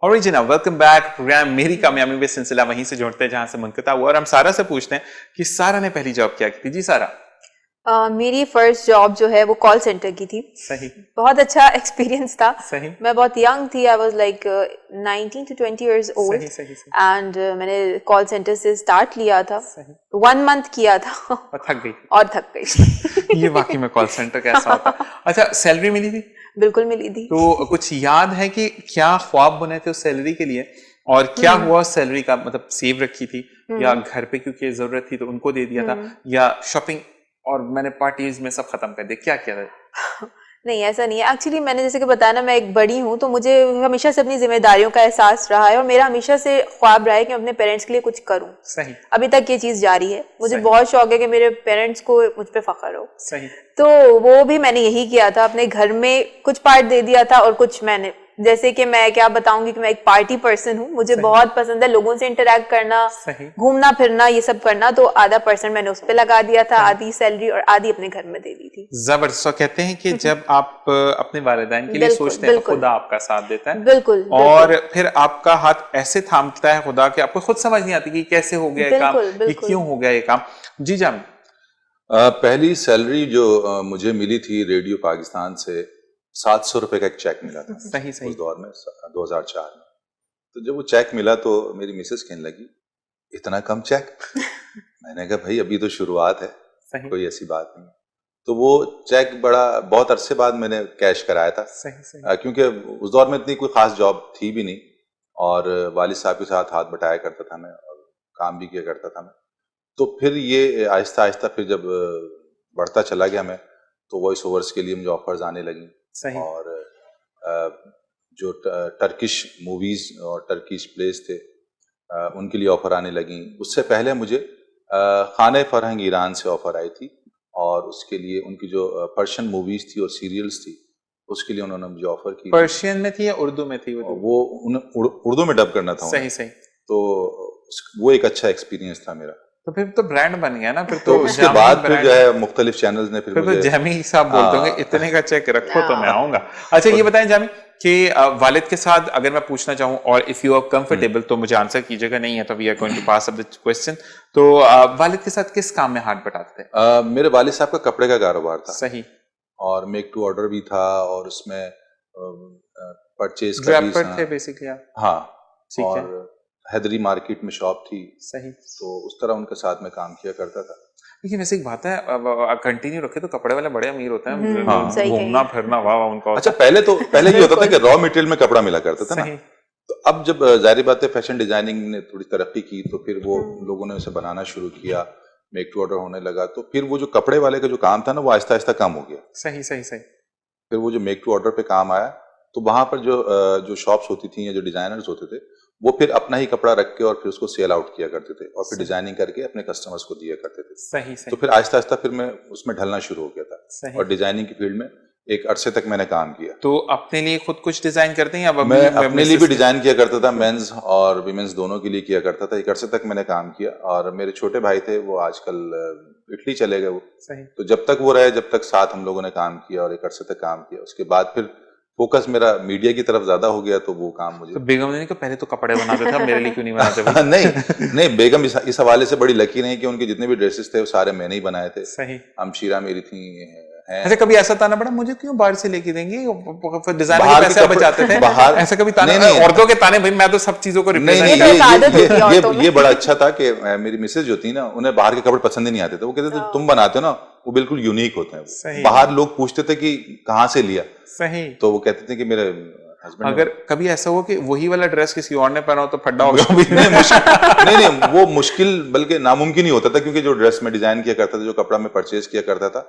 और जी ना, welcome back. Programme मेरी कामयाबी में सिलसिला वहीं से जोड़ते हैं जहां से मुनक़ता हुआ, और हम सारा से पूछते हैं कि सारा ने पहली जॉब क्या की थी। जी सारा। मेरी फर्स्ट जॉब जो है वो कॉल सेंटर की थी। सही। बहुत अच्छा एक्सपीरियंस था। सही। मैं बहुत यंग थी, I was like 19 to 20 years old. सही सही सही। एंड मैंने कॉल सेंटर से स्टार्ट लिया था। सही। 1 मंथ किया था और थक गई। और थक गई। ये वाकई में कॉल सेंटर कैसा होता है। अच्छा, सैलरी मिली थी? बिल्कुल मिली थी। तो कुछ याद है कि क्या ख्वाब बने थे उस सैलरी के लिए, और क्या हुआ उस सैलरी का? मतलब सेव रखी थी, या घर पे क्योंकि जरूरत थी तो उनको दे दिया था, या शॉपिंग और मैंने पार्टीज में सब खत्म कर दिया, क्या किया था? नहीं, ऐसा नहीं है। एक्चुअली मैंने जैसे कि बताया ना, मैं एक बड़ी हूँ, तो मुझे हमेशा से अपनी जिम्मेदारियों का एहसास रहा है, और मेरा हमेशा से ख्वाब रहा है कि मैं अपने पेरेंट्स के लिए कुछ करूँ। सही। अभी तक ये चीज जारी है। मुझे सही। बहुत शौक है कि मेरे पेरेंट्स को मुझ पे फख्र हो। सही। तो वो भी मैंने यही किया था, अपने घर में कुछ पार्ट दे दिया था, और कुछ मैंने, जैसे कि मैं क्या बताऊंगी कि मैं एक पार्टी पर्सन हूँ। मुझे बहुत पसंद है लोगों से इंटरेक्ट करना, घूमना फिरना, ये सब करना। तो आधा % मैंने उस पे लगा दिया था, आधी सैलरी, और आधी अपने घर में दे दी थी। जबरदस्त। तो कहते हैं कि जब आप अपने वालिदैन के लिए सोचते हैं तो खुदा आपका साथ देता है। बिल्कुल। और फिर आपका हाथ ऐसे थामता है खुदा कि आपको खुद समझ नहीं आती कि कैसे हो गया ये काम, ये क्यों हो गया ये काम। जी जान। पहली सैलरी जो मुझे मिली थी रेडियो पाकिस्तान से, 700 रुपए का एक चेक मिला था। सही सही। उस दौर में 2004 में। तो जब वो चेक मिला तो मेरी मिसेस कहने लगी, इतना कम चेक? मैंने कहा भाई अभी तो शुरुआत है, कोई ऐसी बात नहीं। तो वो चेक बहुत अरसे बाद मैंने कैश कराया था। सही सही। क्योंकि उस दौर में इतनी कोई खास जॉब थी भी नहीं, और वालिद साहब के साथ हाथ बटाया करता था मैं, और काम भी किया करता था मैं। तो फिर ये आहिस्ता आहिस्ता फिर जब बढ़ता चला गया मैं, तो वॉइस ओवर्स के लिए मुझे ऑफर्स आने लगी। सही। और जो टर्किश मूवीज और टर्किश प्लेस थे, उनके लिए ऑफर आने लगी। उससे पहले मुझे खाने फरहंग ईरान से ऑफर आई थी, और उसके लिए उनकी जो पर्शियन मूवीज थी और सीरियल्स थी, उसके लिए उन्होंने मुझे ऑफर की। पर्शियन में थी या उर्दू में थी? वो उर्दू में डब करना था। सही सही। तो वो एक अच्छा एक्सपीरियंस था मेरा। तो फिर तो ब्रांड बन गया ना फिर तो। उसके बाद फिर जो है मुख्तलिफ चैनल्स ने फिर मुझे तो जामी साहब बोलते होंगे इतने का चेक रखो तो मैं आऊंगा। अच्छा ये बताएं जामी कि वालिद के साथ अगर मैं पूछना चाहूं, और इफ यू आर कंफर्टेबल तो मुझे आंसर कीजिएगा, नहीं है तो we are going to pass up the question. तो वालिद के साथ किस काम में हाथ बटाते थे? मेरे वालिद साहब का कपड़े का कारोबार था। सही। और मेक टू ऑर्डर भी था, और उसमें परचेज का भी थे बेसिकली आप? हाँ। ठीक है। और हैदरी मार्केट में शॉप थी। सही। तो उस तरह उनके साथ में काम किया करता था। लेकिन वैसे एक बात है, कंटिन्यू रखे तो कपड़े वाले बड़े अमीर होते हैं। हाँ। घूमना फिरना वाह उनका। अच्छा, पहले ये होता था कि रॉ मटेरियल में कपड़ा मिला करता था ना। तो अब जब जाहिर बात है फैशन डिजाइनिंग ने थोड़ी तरक्की की, तो फिर वो लोगों ने उसे बनाना शुरू किया, मेक टू ऑर्डर होने लगा। तो फिर वो जो कपड़े वाले का जो काम था ना, वो आहिस्ता आहिस्ता कम हो गया। सही सही सही। फिर वो जो मेक टू ऑर्डर पे काम आया, तो वहां पर जो शॉप्स होती थी या जो डिजाइनर्स होते थे, वो फिर अपना ही कपड़ा रख के और फिर उसको सेल आउट किया करते थे, और फिर डिजाइनिंग करके अपने कस्टमर्स को दिया करते थे। सही सही। तो फिर आहिस्ता आहिस्ता फिर मैं उसमें ढलना शुरू हो गया था, और डिजाइनिंग की फील्ड में एक अरसे तक मैंने काम किया। तो अपने लिए खुद कुछ डिजाइन करते हैं या मैं अपने लिए भी डिजाइन किया करता था, मेंस और विमेंस दोनों के लिए किया करता था। एक अरसे तक मैंने काम किया, और मेरे छोटे भाई थे वो आजकल इटली चले गए वो। सही। तो जब तक वो रहे, जब तक साथ हम लोगों ने काम किया, और एक अरसे तक काम किया। उसके बाद फिर फोकस मेरा मीडिया की तरफ ज्यादा हो गया, तो वो काम मुझे। तो बेगम ने कहा पहले तो कपड़े बनाते थे, मेरे लिए क्यों नहीं बनाते? नहीं, बेगम इस हवाले से बड़ी लकी नहीं कि उनके जितने भी ड्रेसेस थे वो सारे मैंने ही बनाए थे। सही। हमशीरा मेरी थी हैं। ऐसे कभी ऐसा ताना पड़ा मुझे क्यों बाहर से लेके देंगे, डिजाइनर के पैसे बचाते थे बाहर? ऐसा कभी ताना? नहीं, औरतों के ताने भाई मैं तो सब चीजों को नहीं, ये बड़ा अच्छा था कि मेरी मिसेज जो थी ना, उन्हें बाहर के कपड़े पसंद ही नहीं आते थे। वो कहते थे तुम बनाते हो ना, वो बिल्कुल यूनिक होते हैं। बाहर लोग पूछते थे कि कहाँ से लिया। सही। तो वो कहते थे कि मेरे हस्बैंड। अगर कभी ऐसा हो कि वही वाला ड्रेस किसी और ने पहना हो तो फड्डा हो गया? नहीं, वो मुश्किल बल्कि नामुमकिन ही होता था, क्योंकि जो ड्रेस में डिजाइन किया करता था, जो कपड़ा में परचेज किया करता था,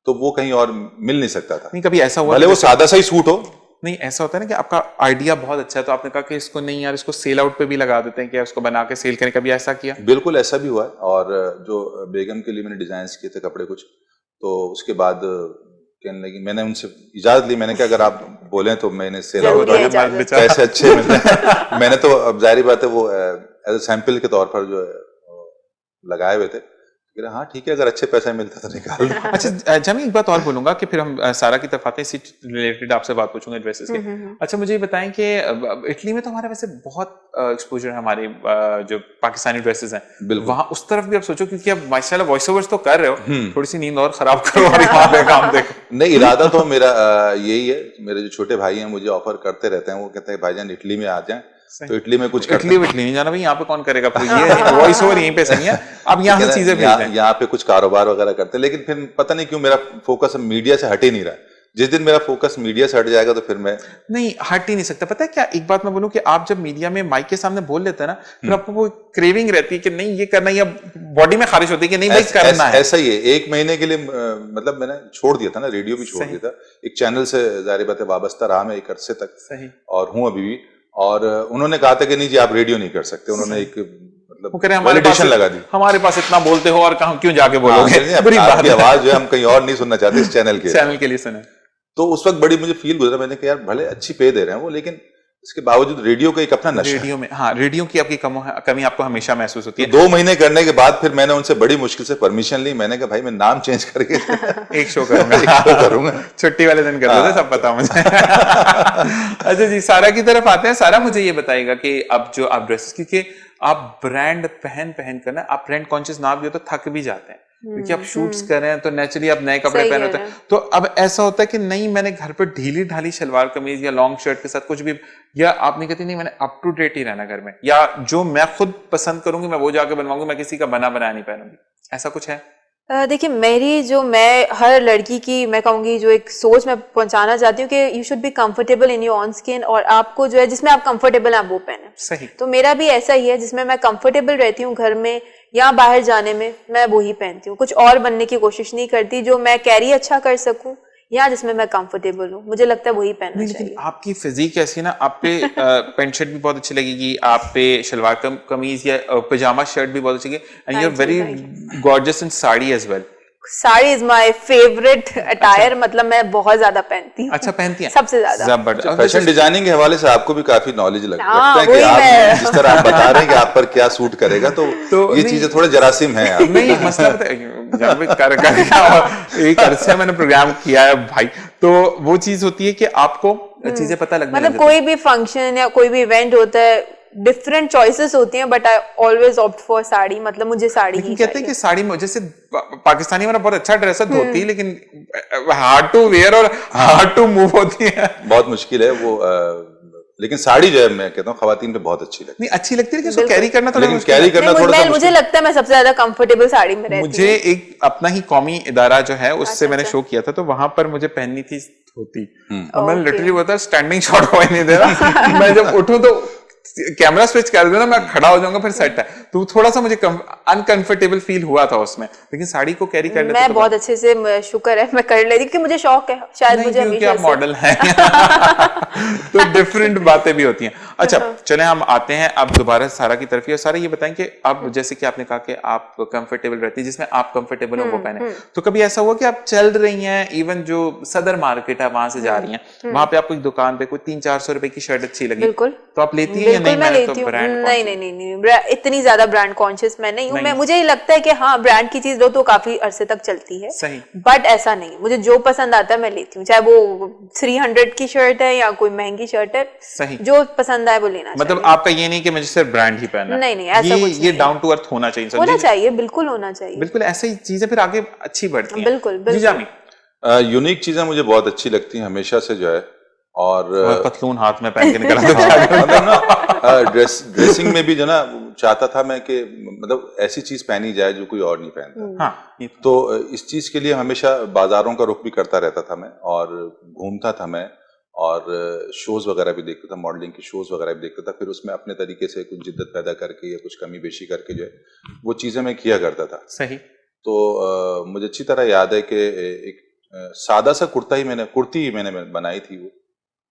तो वो कहीं और मिल नहीं सकता था। नहीं, कभी ऐसा हुआ भले वो सादा सा ही सूट हो। नहीं, ऐसा होता है ना कि आपका आइडिया बहुत अच्छा है, तो आपने कहा कि इसको नहीं यार, इसको सेल आउट पे भी लगा देते हैं, कि इसको बना के सेल करें। कभी ऐसा किया? बिल्कुल ऐसा भी हुआ है। और जो बेगम के लिए मैंने डिजाइन किए थे कपड़े कुछ, तो उसके बाद कहने लगी, मैंने उनसे इजाजत ली। मैंने कहा अगर आप बोलें तो मैंने सेल आउट पैसे अच्छे मिलते हैं। मैंने तो अब जाहिर बात है वो एज ए सैंपल के तौर पर जो लगाए हुए थे। हाँ ठीक है, अगर अच्छे पैसे मिलता तो निकाल लो। अच्छा जामी, एक बात और बोलूंगा कि फिर हम सारा की तरफ आते हैं, इसी रिलेटेड आपसे बात पूछूंगा ड्रेसेस के। अच्छा मुझे ये बताएं कि इटली में तो हमारा वैसे बहुत एक्सपोजर है हमारे जो पाकिस्तानी ड्रेसेस हैं, वहां उस तरफ भी आप सोचो, क्योंकि अब माशाल्लाह वॉइस ओवर्स तो कर रहे हो, थोड़ी सी नींद और खराब करो और वहां पे काम देखो। नहीं, इरादा तो मेरा यही है। मेरे जो छोटे भाई हैं मुझे ऑफर करते रहते हैं, वो कहते हैं भाईजान इटली में आ जाएं, तो इटली में कुछ इटली नहीं जाना भाई, यहाँ पे कौन करेगा, ये वॉइस ओवर यहीं पे सही है। अब यहाँ से चीजें भेज दें, यहाँ पे कुछ कारोबार वगैरह करते हैं, लेकिन फिर पता नहीं क्यों मेरा फोकस मीडिया से हट ही नहीं रहा। जिस दिन मेरा फोकस मीडिया से हट जाएगा तो फिर मैं नहीं हट ही नहीं सकता। पता है क्या, एक बात मैं बोलूं कि आप जब मीडिया में माइक के सामने बोल लेते हैं ना, फिर आपको वो क्रेविंग रहती है कि नहीं ये करना, या बॉडी में खारिश होती है कि नहीं भाई करना है। ऐसा ही है। 1 महीने के लिए मतलब मैंने छोड़ दिया था ना, रेडियो भी छोड़ दिया था, एक चैनल से जाहिर बात है वाबस्ता रहा मैं एक अरसे तक, सही, और हूँ अभी भी। और उन्होंने कहा था कि नहीं जी आप रेडियो नहीं कर सकते, उन्होंने एक मतलब वैलिडेशन लगा दी, हमारे पास इतना बोलते हो और कहाँ क्यों जाके बोलोगे। बुरी बात है, आवाज जो है हम कहीं और नहीं सुनना चाहते इस चैनल के लिए सुने। तो उस वक्त बड़ी मुझे फील गुजरा, मैंने कहा यार भले अच्छी पे दे रहे हैं वो, लेकिन इसके बावजूद रेडियो का एक अपना नशा रेडियो में, हाँ रेडियो की आपकी कमी आपको हमेशा महसूस होती है। 2 महीने करने के बाद फिर मैंने उनसे बड़ी मुश्किल से परमिशन ली। मैंने कहा भाई मैं नाम चेंज करके एक शो करूंगा छुट्टी वाले दिन कर दोगे, सब पता मुझे। अच्छा जी, सारा की तरफ आते हैं। सारा मुझे ये बताएगा कि अब जो आप ड्रेसेस, क्योंकि आप ब्रांड पहन कर ना, आप ब्रांड कॉन्शियस ना भी हो तो थक भी जाते हैं, क्योंकि आप शूट्स कर रहे हैं तो नेचुरली आप नए कपड़े पहन होते हैं। तो अब ऐसा होता है कि नहीं मैंने घर पर ढीली ढाली शलवार कमीज या लॉन्ग शर्ट के साथ कुछ भी, या आप नहीं कहती नहीं मैंने अप टू डेट ही रहना घर में, या जो मैं खुद पसंद करूंगी मैं वो जाके बनवाऊंगी, मैं किसी का बना बनाया नहीं पहनूंगी, ऐसा कुछ है? देखिए मेरी जो, मैं हर लड़की की मैं कहूँगी जो एक सोच मैं पहुंचाना चाहती हूँ कि you should be comfortable in your on skin, और आपको जो है जिसमें आप कंफर्टेबल हैं आप वो पहने। सही। तो मेरा भी ऐसा ही है, जिसमें मैं कंफर्टेबल रहती हूँ घर में या बाहर जाने में, मैं वो ही पहनती हूँ। कुछ और बनने की कोशिश नहीं करती, जो मैं कैरी अच्छा कर सकूँ या जिसमें मैं कंफर्टेबल हूँ, मुझे लगता है वही पहनना चाहिए। आपकी फिजिक ऐसी है ना, आप पे पैंट शर्ट भी बहुत अच्छी लगेगी, आप पे शलवार कमीज या पजामा शर्ट भी बहुत अच्छी लगेगी, and you are very gorgeous in sari as well. Sari is my favourite attire, मतलब मैं बहुत ज्यादा पहनती हूँ। अच्छा पहनती हैं? सबसे ज्यादा। फैशन डिजाइनिंग के हवाले से आपको भी काफी नॉलेज लगता है कि आप जिस तरह आप बता रहे हैं कि आप पर क्या सूट करेगा, तो ये चीजें थोड़े जरासीम हैं। नहीं मसला एक अरसे मैंने प्रोग्राम किया है भाई, तो वो चीज होती है कि आपको चीजें पता लगने मतलब कोई भी फंक्शन या कोई भी इवेंट होता है, डिफरेंट चॉइसेस होती हैं, but I always opt for sari, मतलब मुझे साड़ी ही कहते हैं कि साड़ी में जैसे पाकिस्तानी वाला बहुत अच्छा ड्रेस है, धोती है, लेकिन हार्ड टू वेयर और हार्ड टू मूव होती है, बहुत मुश्किल है वो। लेकिन साड़ी जो है मैं कहता हूँ खवातीन पे बहुत अच्छी लगती है। नहीं अच्छी लगती है, लेकिन कैरी करना थोड़ा मुझे लगता है मैं सबसे ज्यादा कंफर्टेबल साड़ी में रहती हूँ। मुझे एक अपना ही कौमी इदारा जो है उससे मैंने शो किया था, तो वहां पर मुझे पहननी थी धोती, और मैंने लिटरली बोला स्टैंडिंग शॉट हो नहीं दे रहा, मैं जब उठूं तो कैमरा स्विच कर देना मैं खड़ा हो जाऊंगा, फिर सेट है, तो थोड़ा सा मुझे अनकंफर्टेबल फील हुआ था उसमें, लेकिन साड़ी को कैरी करने मैं बहुत अच्छे से, शुक्र है मैं कर लेती, क्योंकि मुझे शौक है, शायद मुझे हमेशा आप मॉडल हैं तो डिफरेंट बातें भी होती हैं। अच्छा चले हम आते हैं अब दोबारा सारा की तरफ, और सारा ये बताएं कि अब जैसे कि आपने कहा कि आप कंफर्टेबल रहती है, जिसमें आप कंफर्टेबल हो वो पहने, तो कभी ऐसा हुआ कि आप चल रही हैं, इवन जो सदर मार्केट है वहां से जा रही हैं, वहां पे आपको एक दुकान पे कोई 300-400 रुपए की शर्ट अच्छी लगी, बिल्कुल तो आप लेती हैं? बिल्कुल मैं लेती हूँ। नहीं, इतनी ज्यादा ब्रांड कॉन्शियस मैं नहीं हूँ। मैं मुझे ये लगता है कि हाँ ब्रांड की चीज लो तो काफी अरसे तक चलती है, सही, बट ऐसा नहीं, मुझे जो पसंद आता है मैं लेती हूँ, चाहे वो 300 की शर्ट है या कोई महंगी शर्ट है, सही, जो पसंद आए वो लेना। मतलब आपका ये नहीं कि मुझे सिर्फ ब्रांड ही पहनना, नहीं ऐसा कुछ नहीं, ये डाउन टू अर्थ होना चाहिए, बिल्कुल होना चाहिए, बिल्कुल ऐसी ही चीजें फिर आगे अच्छी बढ़ती हैं। बिल्कुल यूनिक चीजें मुझे बहुत अच्छी लगती हैं हमेशा से जो है, और पतलून हाथ में पहन के निकला ड्रेसिंग में भी जो ना चाहता था मैं कि मतलब ऐसी चीज पहनी जाए जो कोई और नहीं पहनता। हाँ, तो इस चीज के लिए हमेशा बाजारों का रुख भी करता रहता था मैं, और घूमता था मैं, और शोज वगैरह भी देखता था, मॉडलिंग के शोज वगैरह भी देखता था, फिर उसमें अपने तरीके से कुछ जिद्दत पैदा करके या कुछ कमी बेशी करके जो है वो चीजें मैं किया करता था। सही। तो मुझे अच्छी तरह याद है कि एक सादा सा कुर्ती मैंने बनाई थी वो,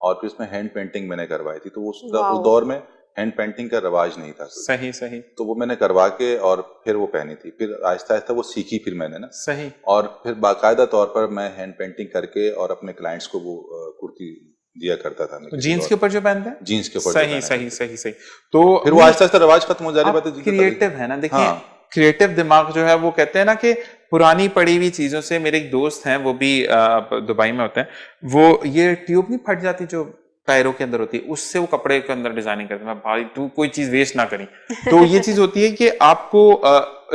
और फिर उसमें हैंड पेंटिंग मैंने करवाई थी, तो उस दौर में हैंड पेंटिंग का रवाज नहीं था। सही। तो वो मैंने करवा के और फिर वो पहनी थी, फिर आहिस्ता आहिस्ता वो सीखी फिर मैंने ना। सही। और फिर बाकायदा तौर पर मैं हैंड पेंटिंग करके और अपने क्लाइंट्स को वो कुर्ती दिया करता था। जीन्स के ऊपर जो पहनते हैं, जीन्स के ऊपर। सही। तो फिर वो आहिस्ता आहिस्ता रवाज खत्म हो जा रही बात है। क्रिएटिव है ना, देखिए क्रिएटिव दिमाग जो है वो कहते हैं ना कि पुरानी पड़ी हुई चीजों से। मेरे एक दोस्त हैं वो भी दुबई में होते हैं, वो ये ट्यूब नहीं फट जाती जो टायरों के अंदर होती है, उससे वो कपड़े के अंदर डिजाइनिंग करते हैं। भाई तू कोई चीज वेस्ट ना करी। तो ये चीज होती है कि आपको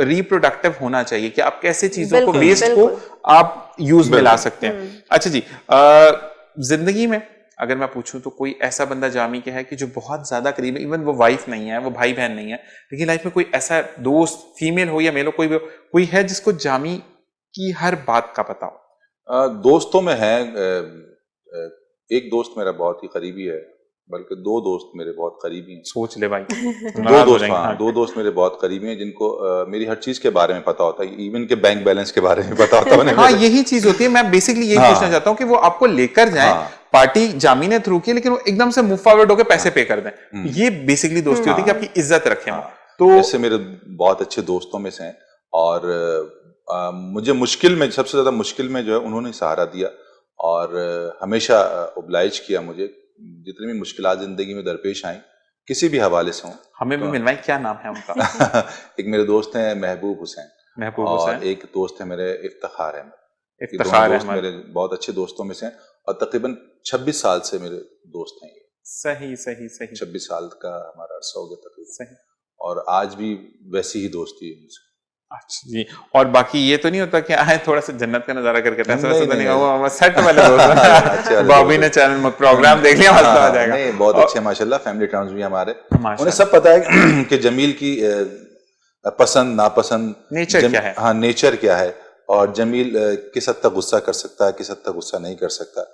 रिप्रोडक्टिव होना चाहिए कि आप कैसे चीजों को, वेस्ट को आप यूज में ला सकते हैं। अच्छा जी, जिंदगी में अगर मैं पूछूं तो कोई ऐसा बंदा जामी के है कि जो बहुत ज्यादा करीब है, इवन वो वाइफ नहीं है, वो भाई बहन नहीं है, लेकिन लाइफ में कोई ऐसा दोस्त, फीमेल हो या मेल हो, कोई है जिसको जामी की हर बात का पता हो? दोस्तों में है, एक दोस्त मेरा बहुत ही करीबी है, बल्कि दो दोस्त मेरे बहुत करीबी हैं। सोच ले भाई। दो दोस्त मेरे बहुत करीबी हैं जिनको मेरी हर चीज के बारे में पता होता है, इवन के बैंक बैलेंस के बारे में पता होता है। हाँ, यही चीज होती है। मैं बेसिकली यही पूछना चाहता हूँ कि वो आपको लेकर जाए, पार्टी जामी ने थ्रू की, लेकिन वो एकदम से मूव फॉरवर्ड होकर पैसे पे कर दें। ये बेसिकली दोस्ती होती है कि आपकी इज्जत रखें। तो ऐसे मेरे बहुत अच्छे दोस्तों में से हैं, और मुझे मुश्किल में, सबसे ज्यादा मुश्किल में जो है उन्होंने सहारा दिया और हमेशा ओब्लाइज किया मुझे। जितनी भी मुश्किलात जिंदगी में दरपेश आई, किसी भी हवाले से हों, हमें भी मिलवाएं। क्या नाम है उनका? एक मेरे दोस्त हैं महबूब हुसैन, और एक दोस्त है मेरे इफ्तिखार अहमद। इफ्तिखार दोस्त मेरे बहुत अच्छे दोस्तों में से हैं, और तकरीबन 26 साल से मेरे दोस्त हैं ये। सही सही सही। 26 साल का हमारा अरसा हो गया तकरीबन। सही। और आज भी वैसी ही दोस्ती है मुझसे। अच्छा जी। और बाकी ये तो नहीं होता कि आए थोड़ा सा जन्नत का नजारा करके, ऐसा तो नहीं होगा? सेट वाले दोस्त बॉबी ने चैनल में प्रोग्राम देख लिया, मजा आ जाएगा। नहीं, बहुत अच्छे माशाल्लाह, फैमिली टर्म्स भी हमारे। उन्हें सब पता है कि जमील की पसंद नापसंद, नेचर क्या है। हाँ, नेचर क्या है, और जमील किस हद तक गुस्सा कर सकता है, किस हद तक गुस्सा नहीं कर सकता,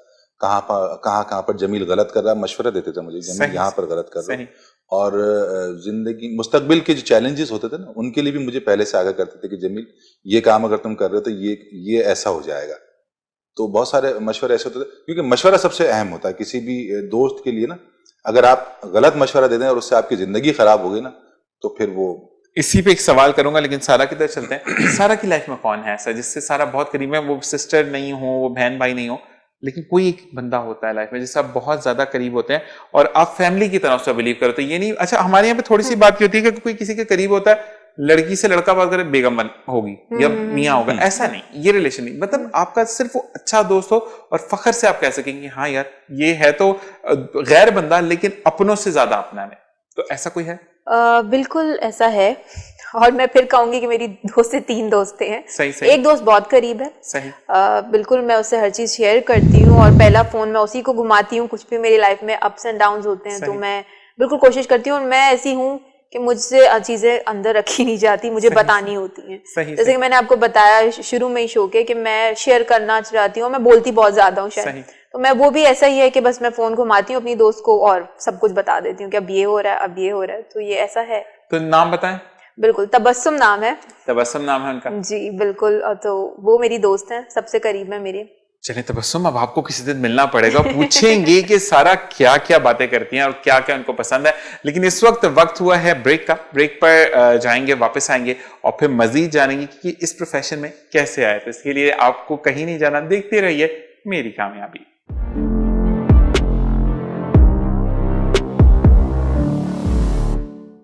कहाँ पर जमील गलत कर रहा है। मशवरा देते थे मुझे, जमील यहाँ पर गलत कर रहा है। और जिंदगी मुस्तकबिल के जो चैलेंजेस होते थे ना, उनके लिए भी मुझे पहले से आगाह करते थे कि जमील ये काम अगर तुम कर रहे हो तो ये ऐसा हो जाएगा। तो बहुत सारे मशवरे ऐसे होते थे, क्योंकि मशवरा सबसे अहम होता है किसी भी दोस्त के लिए ना। अगर आप गलत मशवरा दे दें और उससे आपकी जिंदगी खराब हो गई ना, तो फिर वो। इसी पे एक सवाल करूंगा, लेकिन सारा की तरफ चलते हैं। सारा की लाइफ में कौन है ऐसा जिससे सारा बहुत करीब है? वो सिस्टर नहीं हो, वो बहन भाई नहीं हो, लेकिन कोई एक बंदा होता है लाइफ में जिससे आप बहुत ज्यादा करीब होते हैं और आप फैमिली की तरह उससे बिलीव करते हैं। ये नहीं, अच्छा हमारे यहाँ पे थोड़ी सी बात होती है कि कोई किसी के करीब होता है, लड़की से लड़का बात करे बेगम होगी या मियाँ होगा, ऐसा नहीं, ये रिलेशन नहीं। मतलब आपका सिर्फ वो अच्छा दोस्त हो और फखर से आप कह सकेंगे हाँ यार ये है तो गैर बंदा लेकिन अपनों से ज्यादा अपना है। तो ऐसा कोई है? बिल्कुल ऐसा है, और मैं फिर कहूंगी कि मेरी 2 से 3 दोस्तें हैं। सही। एक दोस्त बहुत करीब है। सही। बिल्कुल मैं उससे हर चीज शेयर करती हूँ, और पहला फोन मैं उसी को घुमाती हूँ। कुछ भी मेरी लाइफ में अप्स एंड डाउन्स होते हैं तो मैं बिल्कुल कोशिश करती हूँ, और मैं ऐसी हूँ कि मुझसे चीजें अंदर रखी नहीं जाती, मुझे बतानी होती हैं। जैसे कि मैंने आपको बताया शुरू में ही शो के कि मैं शेयर करना चाहती हूँ, मैं बोलती बहुत ज्यादा हूँ शायद, तो मैं वो भी ऐसा ही है कि बस मैं फोन घुमाती हूँ अपनी दोस्त को और सब कुछ बता देती हूँ कि अब ये हो रहा है, अब ये हो रहा है। तो ये ऐसा है। तो नाम बताएं। बिल्कुल, तबस्सुम नाम है। तबस्सुम नाम है उनका? जी बिल्कुल। तो वो मेरी दोस्त है, सबसे करीब है मेरे। चलिए तबस्सुम, अब आपको किसी दिन मिलना पड़ेगा, पूछेंगे कि सारा क्या क्या बातें करती हैं और क्या क्या उनको पसंद है। लेकिन इस वक्त हुआ है ब्रेक का। ब्रेक पर जाएंगे, वापस आएंगे और फिर मजीद जानेंगे कि इस प्रोफेशन में कैसे आए। तो इसके लिए आपको कहीं नहीं जाना, देखते रहिए मेरी कामयाबी।